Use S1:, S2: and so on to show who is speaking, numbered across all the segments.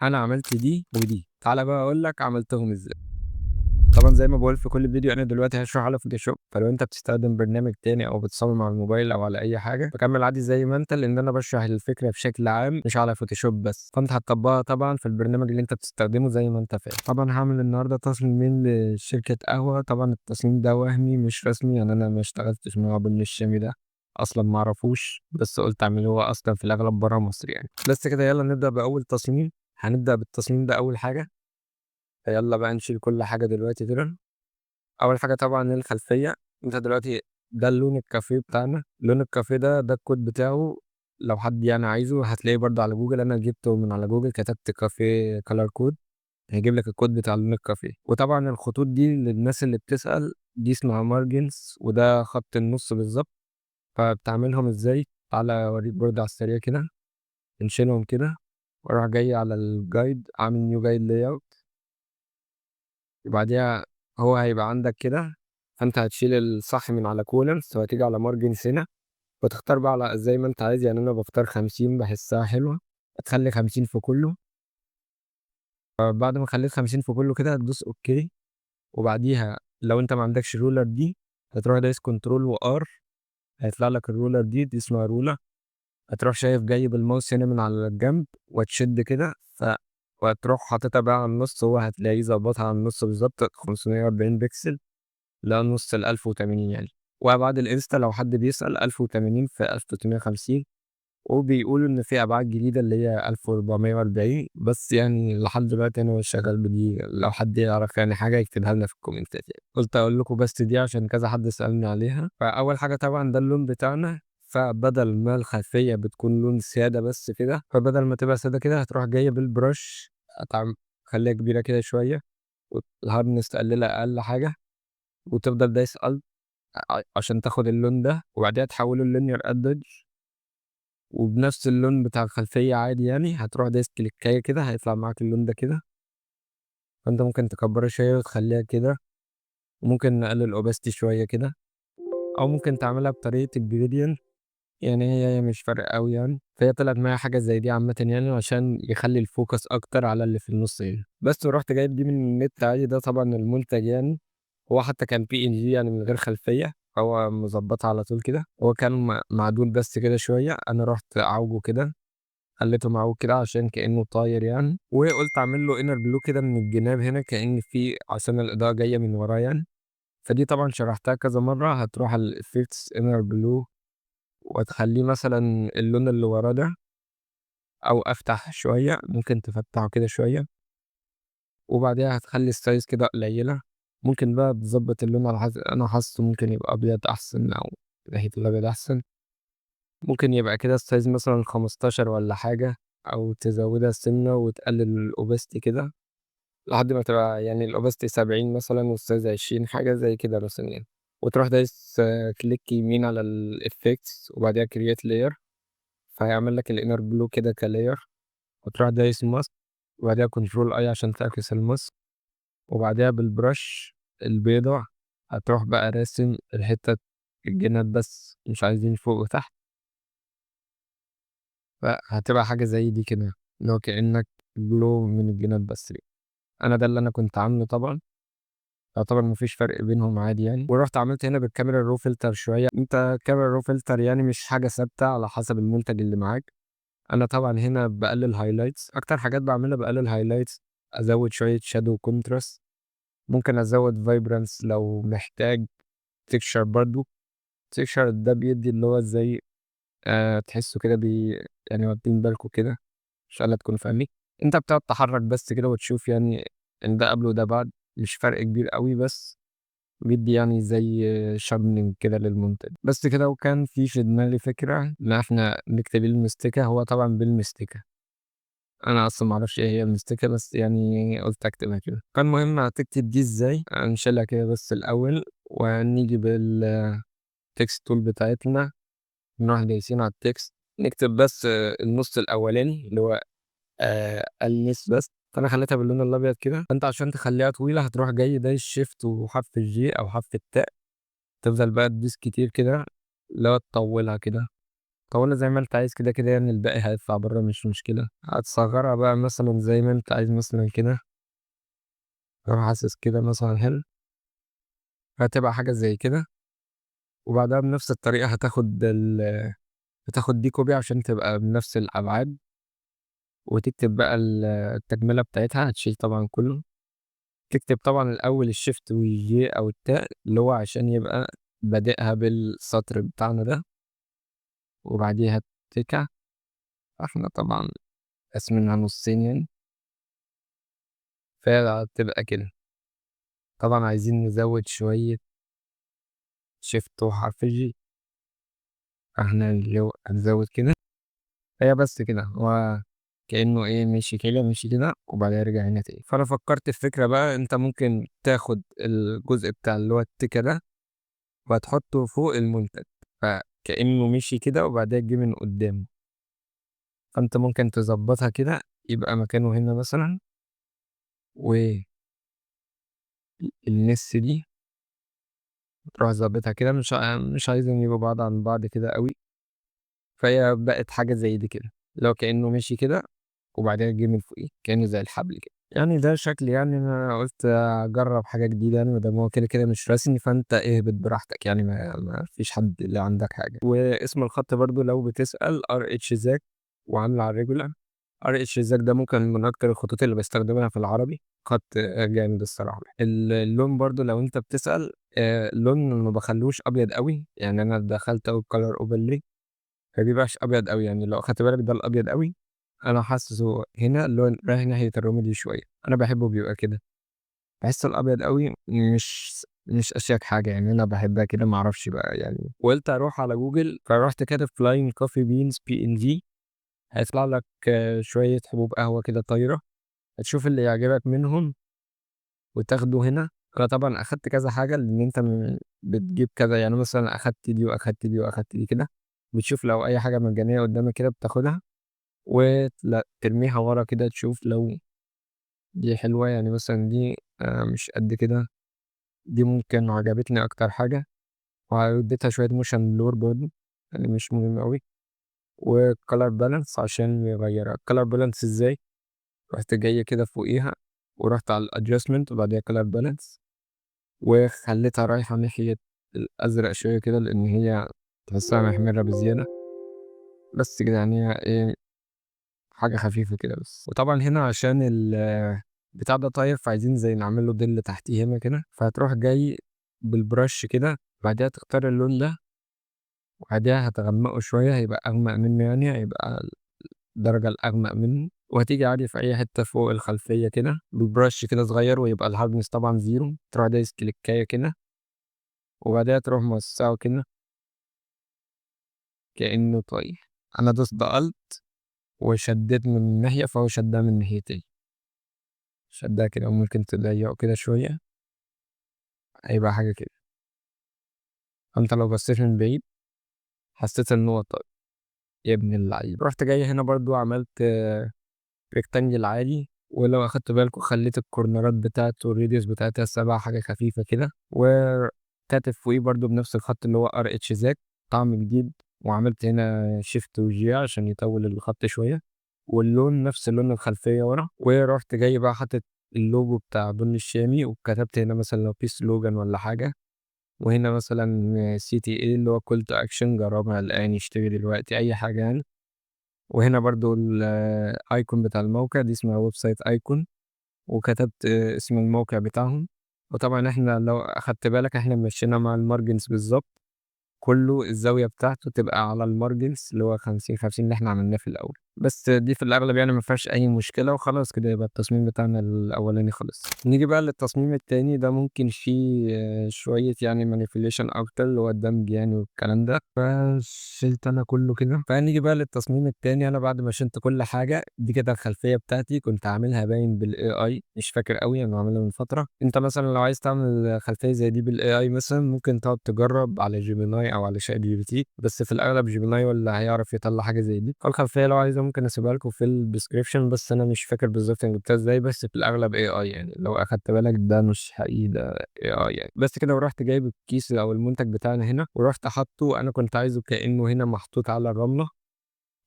S1: أنا عملت دي ودي، تعالَ بقى أقول لك عملتهم إزاي. طبعًا زي ما باقول في كل فيديو أنا دلوقتي هاشرح على فوتوشوب، فلو أنت بتستخدم برنامج تاني أو بتصمم على الموبايل أو على أي حاجة، فكمّل عادي زي ما أنت، لإن أنا باشرح الفكرة بشكل عام مش على فوتوشوب بس، فأنت هتطبّقها طبعًا في البرنامج اللي أنت بتستخدمه زي ما أنت فاهم. طبعًا هاعمل النهارده تصميمين لشركة قهوة، طبعًا التصميم ده وهمي مش رسمي، يعني أنا ما اشتغلتش مع بن الشامي ده، أصلًا ما أعرفوش، بس قُلت أعمله، هو أصلًا في الأغلب برّه مصر يعني. بس كده يالّا نبدأ بأول تصميم، هنبدأ بالتصميم ده أول حاجة، فيالّا بقى نشيل كل حاجة دلوقتي كده. أول حاجة طبعًا الخلفية، أنت دلوقتي ده لون الكافيه بتاعنا، لون الكافيه ده الكود بتاعه، لو حد يعني عايزه هتلاقيه برضه على جوجل، أنا جِبته من على جوجل كتبت كافيه color code هيجيب لك الكود بتاع لون الكافيه، وطبعًا الخطوط دي للناس اللي بتسأل دي اسمها margins وده خط النُص بالضبط، فبتعملهم إزاي؟ تعالَ أوريك برضه على السريع كده، بنشيلهم كده وأروح جاي على الguide عامل new guide layout وبعديها هو هيبقى عندك كده، فأنت هتشيل الصح من على columns وهتيجي على margins هنا وتختار بقى على زي ما أنت عايز، يعني أنا باختار 50 باحسها حلوة، هتخلّي 50 في كُلّه، فبعد ما خلّيت 50 في كُلّه كده هتدوس OK وبعديها لو أنت ما عندكش الruler دي هتروح دايس control وR هيطلع لك الruler دي اسمها ruler، هتروح شايف جاي بالmouse هنا من على الجنب وتشد كده وهتروح حاططها بقى على النُص، هو هتلاقيه ضبطها على النُص بالضبط 540 بكسل. لأ نُص ال1080 يعني، وأبعاد الإنستا لو حد بيسأل 1080 في 1350 وبيقولوا إن في أبعاد جديدة اللي هي 1440 بس يعني لحد دلوقتي أنا مش شغال بدي، لو حد يعرف يعني حاجة يكتبها لنا في الكومنتات يعني. قُلت أقول لكم بس دي عشان كذا حد سألني عليها، فأول حاجة طبعًا ده اللون بتاعنا، فبدل ما الخلفية بتكون لون سادة بس كده، فبدل ما تبقى سادة كده هتروح جاية بالبرش تخلّيها كبيرة كده شوية والhardness تقللها أقل حاجة وتفضل دايس Alt عشان تاخد اللون ده وبعديها تحوّله لlinear adage وبنفس اللون بتاع الخلفية عادي يعني، هتروح دايس كليكاية كده هيطلع معاك اللون ده كده، فأنت ممكن تكبّرها شوية وتخلّيها كده، وممكن نقلل opacity شوية كده، أو ممكن تعملها بطريقة الgradient يعني هي مش فارقة أوي يعني، فهي طلعت معايا حاجة زي دي عامةً يعني عشان يخلّي الfocus أكتر على اللي في النُص هنا، بس ورُحت جايب دي من النت عادي، ده طبعًا المنتج يعني. هو حتى كان PNG يعني من غير خلفية، هو مضبّطها على طول كده، هو كان معدول بس كده شوية، أنا رُحت عاوجه كده، خلّيته معوج كده عشان كإنه طاير يعني، وقُلت أعمل له inner blue كده من الجناب هنا كإن في عشان الإضاءة جاية من وراه يعني، فدي طبعًا شرحتها كذا مرّة، هتروح على الeffects inner blue وتخلّيه مثلًا اللون اللي وراه ده، أو أفتح شوية، ممكن تفتحه كده شوية. وبعديها هتخلّي الsize كده قليلة، ممكن بقى تضبّط اللون على حسب أنا حاسّه ممكن يبقى أبيض أحسن أو ناحية الأبيض أحسن، ممكن يبقى كده الsize مثلًا 15 والّا حاجة، أو تزوّدها سِنّة وتقلل الopacity كده، لحد ما تبقى يعني الopacity 70 مثلًا والsize 20 حاجة زي كده مثلًا يعني، وتروح دايس كليك يمين على الeffects وبعديها create layer فهيعمل لك الinner blue كده كlayer، وتروح دايس mask وبعديها control I عشان تعكس الmask. وبعديها بالبرش البيضا هتروح بقى راسم الحتة الجناب بس مش عايزين فوق وتحت، فهتبقى حاجة زي دي كده، اللي هو كأنك glow من الجناب بس كده. أنا ده اللي أنا كنت عامله طبعًا، يعتبر ما فيش فرق بينهم عادي يعني، ورُحت عملت هنا بالكاميرا الraw filter شوية، أنت الكاميرا الraw filter يعني مش حاجة ثابتة على حسب المنتج اللي معاك، أنا طبعًا هنا باقلل highlights، أكتر حاجات باعملها باقلل highlights، أزوّد شوية shadow contrast، ممكن أزوّد vibrance لو محتاج texture برضه. texture ده بيدّي اللي هو زي تحسّه كده يعني واخدين بالكم كده، عشان لا تكونوا فاهمين، أنت بتقعد تحرّك بس كده وتشوف يعني إن ده قبل وده بعد، مش فرق كبير أوي بس بيدّي يعني زي sharpening كده للمنتج، بس كده وكان في دماغي فكرة إن إحنا نكتب المستكة، هو طبعًا بالمستكة، أنا أصلًا ما أعرفش إيه هي المستكة بس يعني قُلت أكتبها كده، فالمهم هتكتب دي إزاي، هنشيلها كده بس الأول ونيجي بالtext tool بتاعتنا نروح دايسين على الtext نكتب بس النُص الأولاني اللي هو ألمس بس، فأنا خليتها باللون الأبيض كده، فأنت عشان تخلّيها طويلة هتروح جاي دايس shift وحرف الG أو حرف التاء، تفضل بقى تدوس كتير كده اللي هو تطوّلها كده، طولها زي ما أنت عايز كده يعني الباقي هيطلع برّه مش مشكلة، هتصغّرها بقى مثلًا زي ما أنت عايز مثلًا كده، أروح حاسس كده مثلًا حلو، هتبقى حاجة زي كده، وبعدها بنفس الطريقة هتاخد دي كوبي عشان تبقى بنفس الأبعاد، وتكتب بقى التكملة بتاعتها، هتشيل طبعًا كلّه، تكتب طبعًا الأول الShift والJ أو التاء اللي هو عشان يبقى بادئها بالسطر بتاعنا ده، وبعديها تِكَة، إحنا طبعًا قاسمينها نُصّين يعني، فهي هتبقى كده. طبعًا عايزين نزوّد شوية Shift وحرف الG، فإحنا اللي هو هنزوّد كده، هي بس كده، هو كإنه إيه مشي كده، مشي كده، وبعدها رجع هنا تاني. فأنا فكّرت في فكرة بقى، أنت ممكن تاخد الجزء بتاع اللي هو التِكَة ده وهتحطه فوق المنتج، فكإنه مشي كده وبعدها جه من قدّام، فأنت ممكن تضبّطها كده يبقى مكانه هنا مثلًا، النِّس دي تروح ضابطها كده، مش عايزهم يبقوا بعاد عن بعض كده أوي، فهي بقت حاجة زي دي كده، اللي هو كإنه مشي كده وبعدها جه من فوقيه، كإنه زي الحبل كده. يعني ده شكل، يعني أنا قُلت أجرّب حاجة جديدة يعني، ما دام هو كده مش رسمي، فأنت اهبط براحتك يعني، ما فيش حد اللي عندك حاجة. واسم الخط برضه لو بتسأل RH ZAG وعامله على الregular. RH ZAG ده ممكن من أكتر الخطوط اللي باستخدمها في العربي، خط جامد الصراحة. اللون برضه لو أنت بتسأل، اللون ما باخلّوش أبيض أوي، يعني أنا دخلت أهو الcolor overlay ما بيبقاش أبيض أوي، يعني لو أخدت بالك ده الأبيض أوي، أنا حاسّه هنا اللي هو رايح ناحية الرمادي شوية، أنا باحبه بيبقى كده، باحس الأبيض أوي مش أشيك حاجة يعني، أنا باحبها كده ما أعرفش بقى يعني، وقُلت أروح على جوجل، فرُحت كاتب flying coffee beans PNG، هيطلع لك شوية حبوب قهوة كده طايرة، هتشوف اللي يعجبك منهم وتاخده هنا. أنا طبعًا أخدت كذا حاجة لإن أنت بتجيب كذا، يعني مثلًا أخدت دي وأخدت دي وأخدت دي كده، بتشوف لو أي حاجة مجانية قدامك كده بتاخدها، ترميها ورا كده تشوف لو دي حلوة، يعني مثلًا دي مش قد كده، دي ممكن عجبتني أكتر حاجة، واديتها شوية motion blur برضه، يعني مش مهم أوي، وcolor balance عشان يغيّرها. الcolor balance إزاي؟ رُحت جاي كده فوقيها، ورُحت على الadjustment وبعديها color balance، وخليتها رايحة ناحية الأزرق شوية كده، لإن هي تحسّها محمرة بزيادة، بس كده يعني هي إيه، حاجة خفيفة كده بس. وطبعًا هنا عشان البتاع ده طاير، فعايزين زي نعمل له ضِل تحتيه هنا كده، فهتروح جاي بالبرش كده، بعديها تختار اللون ده، وبعديها هتغمّقه شوية، هيبقى أغمق منه يعني، هيبقى الدرجة الأغمق منه، وهتيجي عادي في أي حتة فوق الخلفية كده بالبرش كده صغير، ويبقى الhardness طبعًا 0، تروح دايس كليكاية كده، وبعديها تروح موسّعه كده كإنه طاير. أنا دوست Alt وشدّيت من ناحية، فهو شدّها من ناحيتين، شدّها كده وممكن تضيّقه كده شوية، هيبقى حاجة كده. فأنت لو بصيت من بعيد حسيت إن هو طاير، يا ابن اللعيبة. رُحت جاي هنا برضه عملت rectangle عادي، ولو أخدتوا بالكم خلّيت الكورنرات بتاعته الradius بتاعتها سابها حاجة خفيفة كده، وكاتب فوقيه برضه بنفس الخط اللي هو RH ZAG طعم جديد، وعملت هنا Shift وG عشان يطوّل الخط شوية، واللون نفس لون الخلفية ورا، ورُحت جاي بقى حاطط اللوجو بتاع بُني الشامي، وكتبت هنا مثلًا لو في slogan والّا حاجة، وهنا مثلًا CTA اللي هو call to action جرّبها الآن، اشتري دلوقتي، أي حاجة يعني. وهنا برضه الicon بتاع الموقع دي اسمها website icon، وكتبت اسم الموقع بتاعهم، وطبعًا إحنا لو أخدت بالك إحنا مشينا مع الmargins بالضبط، كله الزاوية بتاعته تبقى على الmargins اللي هو 50، 50 اللي إحنا عملناه في الأول، بس دي في الأغلب يعني ما فيهاش أي مشكلة، وخلاص كده يبقى التصميم بتاعنا الأولاني خلص. نيجي بقى للتصميم التاني، ده ممكن فيه شوية يعني manipulation أكتر، اللي هو الدمج يعني والكلام ده، فشِلت أنا كله كده. فهنيجي بقى للتصميم التاني، أنا بعد ما شِلت كل حاجة، دي كده الخلفية بتاعتي، كنت عاملها باين بالAI مش فاكر أوي، أنا عاملها من فترة. أنت مثلًا لو عايز تعمل خلفية زي دي بالAI مثلًا، ممكن تقعد تجرّب على Gemini أو على ChatGPT، بس في الأغلب Gemini هو اللي هيعرف يطلّع حاجة زي دي. فالخلفية لو عايز عايزها ممكن اسيبها لكم في الديسكريبشن، بس انا مش فاكر بالظبط انا جبتها ازاي، بس في الاغلب AI يعني، لو اخدت بالك ده مش حقيقي، ده AI يعني. بس كده، ورحت جايب الكيس او المنتج بتاعنا هنا، ورحت حاطه، انا كنت عايزه كأنه هنا محطوط على الرملة،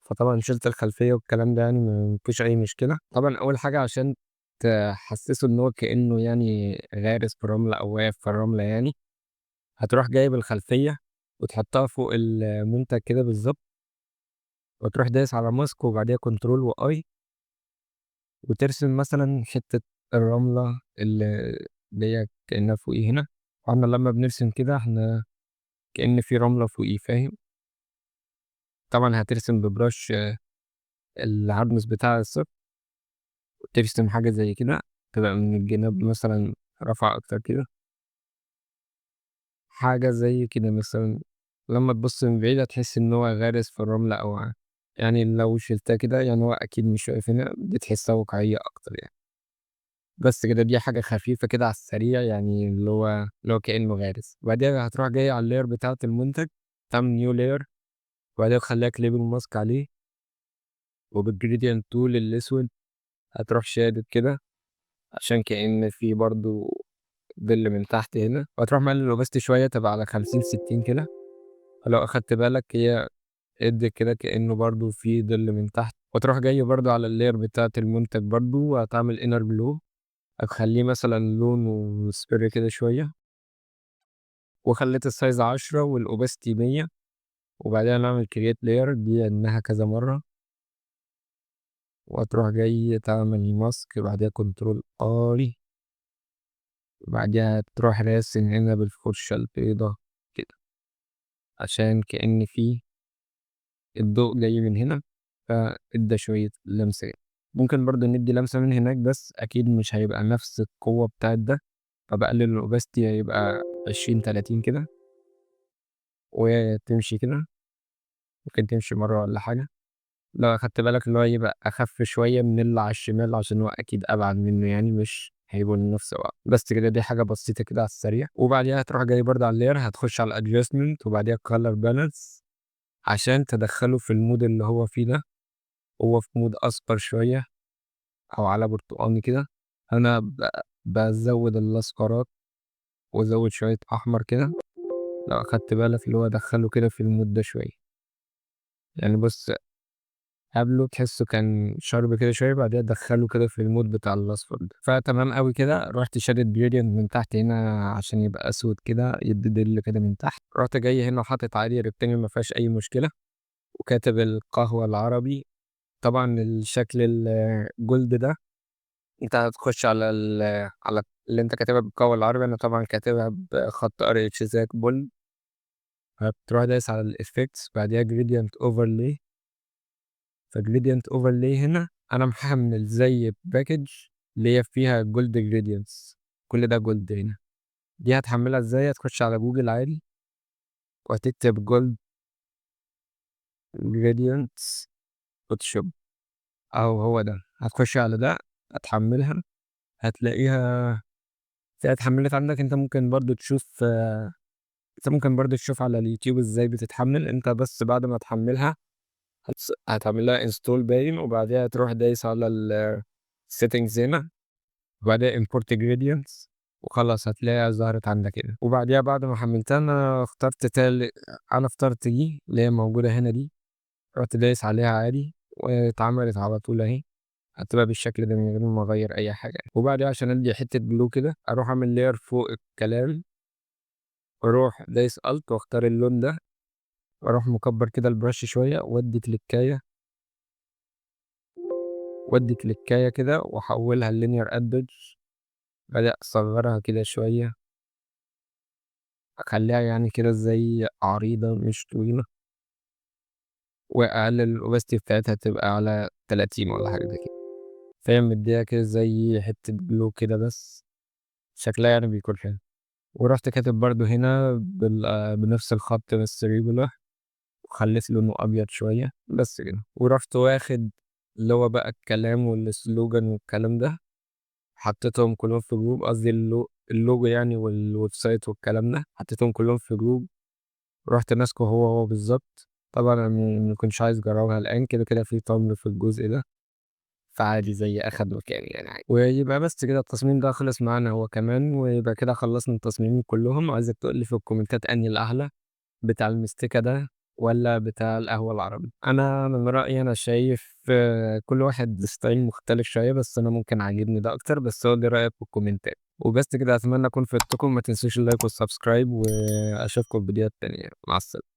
S1: فطبعا شلت الخلفية والكلام ده يعني مفيش اي مشكلة. طبعا اول حاجة عشان تحسسه ان هو كأنه يعني غارس في الرملة او واقف في الرملة يعني، هتروح جايب الخلفية وتحطها فوق المنتج كده بالظبط، وتروح دايس على ماسك وبعديها كنترول واي، وترسم مثلا حتة الرملة اللي هي كأنها فوقيه هنا. واحنا لما بنرسم كده احنا كأن في رملة فوقيه، فاهم؟ طبعا هترسم ببراش العدمس بتاع الصفر، وترسم حاجة زي كده، تبقى من الجناب مثلا رفع أكتر كده، حاجة زي كده مثلا. لما تبص من بعيد هتحس إن هو غارس في الرملة، أو يعني لو شلتها كده يعني هو أكيد مش واقف هنا، بتحسها واقعية أكتر يعني. بس كده، دي حاجة خفيفة كده على السريع يعني، اللي هو كأنه غارس. وبعدين هتروح جاي على اللاير بتاعة المنتج، تعمل نيو لاير، وبعدين تخليها كليبنج ماسك عليه، وبالجريدينت تول الأسود هتروح شادد كده عشان كأن في برضو ظل من تحت هنا، وهتروح مقلل الأوباستي شوية تبقى على 50-60 كده. لو أخدت بالك هي ادي كده كأنه برضو في ظل من تحت. وتروح جاي برضو على اللاير بتاعة المنتج برضو، وهتعمل انر بلو، هتخليه مثلا لونه مصفر كده شوية، وخليت السايز 10 والأوباستي 100. وبعدين نعمل كرييت لاير دي انها كذا مرة، وهتروح جاي تعمل ماسك، بعدها كنترول اي، بعدها تروح راسم هنا بالفرشة البيضة كده، عشان كأن في الضوء جاي من هنا، فادى شوية لمسة. ممكن برضه ندي لمسة من هناك، بس أكيد مش هيبقى نفس القوة بتاعت ده، فبقلل الأوباستي، هيبقى 20-30 كده، وتمشي كده. ممكن تمشي مرة ولا حاجة، لو أخدت بالك اللي هو يبقى أخف شوية من اللي على الشمال، عشان هو أكيد أبعد منه يعني، مش هيبقوا نفس بعض. بس كده، دي حاجة بسيطة كده على السريع. وبعديها هتروح جاي برضه على اللاير، هتخش على الادجستمنت، وبعديها color balance عشان تدخله في المود اللي هو فيه ده. هو في مود أصفر شوية أو على برتقاني كده، أنا بزود الأصفرات وأزود شوية أحمر كده، لو أخدت بالك اللي هو أدخله كده في المود ده شوية يعني. بص، قبله تحسه كان شارب كده شوية، بعدها دخله كده في المود بتاع الأصفر ده، فتمام قوي كده. رحت شادد جريدينت من تحت هنا عشان يبقى أسود كده، يدي ظل كده من تحت. رحت جاي هنا حاطط عادي ريكتانجل ما فيهاش أي مشكلة، وكاتب القهوة العربي. طبعا الشكل الجولد ده انت هتخش على اللي انت كاتبها بالقهوة العربي، انا طبعا كاتبها بخط ار اتش زاك بول. هتروح دايس على الافكتس، بعديها جريدينت اوفرلي. فجريدينت اوفرلي هنا انا محمل زي باكج اللي هي فيها جولد جريدينتس، كل ده جولد هنا. دي هتحملها ازاي؟ هتخش على جوجل عادي، وهتكتب جولد جريدينتس فوتوشوب، او هو ده. هتخش على ده، هتحملها، هتلاقيها اتحملت عندك. انت ممكن برضو تشوف على اليوتيوب ازاي بتتحمل. انت بس بعد ما تحملها هتعمل لها انستول باين، وبعدها تروح دايس على السيتنجز هنا، وبعدها import gradients، وخلاص هتلاقيها ظهرت عندك هنا. وبعدها بعد ما حملتها انا اخترت دي اللي هي موجودة هنا دي، رحت دايس عليها عادي، واتعملت على طول اهي. هتبقى بالشكل ده من غير ما اغير اي حاجة. وبعدها عشان ادي حتة بلو كده، اروح اعمل لاير فوق الكلام، واروح دايس الت واختار اللون ده، واروح مكبر كده البرش شوية، وادي كليكاية كده، واحولها للينير ادج. بدأ اصغرها كده شوية، اخليها يعني كده زي عريضة مش طويلة، واقلل الاوباستي بتاعتها تبقى على 30 ولا حاجة زي كده، فاهم؟ مديها كده زي حتة بلو كده، بس شكلها يعني بيكون حلو. ورحت كاتب برضو هنا بنفس الخط بس ريجولار، وخليت لونه ابيض شويه بس كده. ورحت واخد اللي هو بقى الكلام والسلوجان والكلام ده، حطيتهم كلهم في جروب، قصدي اللوجو يعني والويب سايت والكلام ده، حطيتهم كلهم في جروب. رحت ماسكه هو بالظبط، طبعًا أنا ما كنتش عايز أجرّبها الآن، كده في تمر في الجزء ده، فعادي زي أخد مكاني يعني عادي. ويبقى بس كده التصميم ده خلص معانا هو كمان، ويبقى كده خلّصنا التصميمين كلّهم. عايزك تقول لي في الكومنتات أنهي الأحلى، بتاع المستكة ده والّا بتاع القهوة العربي؟ أنا من رأيي أنا شايف كل واحد ستايل مختلف شوية، بس أنا ممكن عاجبني ده أكتر، بس قُل لي رأيك في الكومنتات. وبس كده أتمنى أكون فدتكم، ما تنسوش اللايك والسبسكرايب، وأشوفكم في فيديوهات تانية. مع السلامة.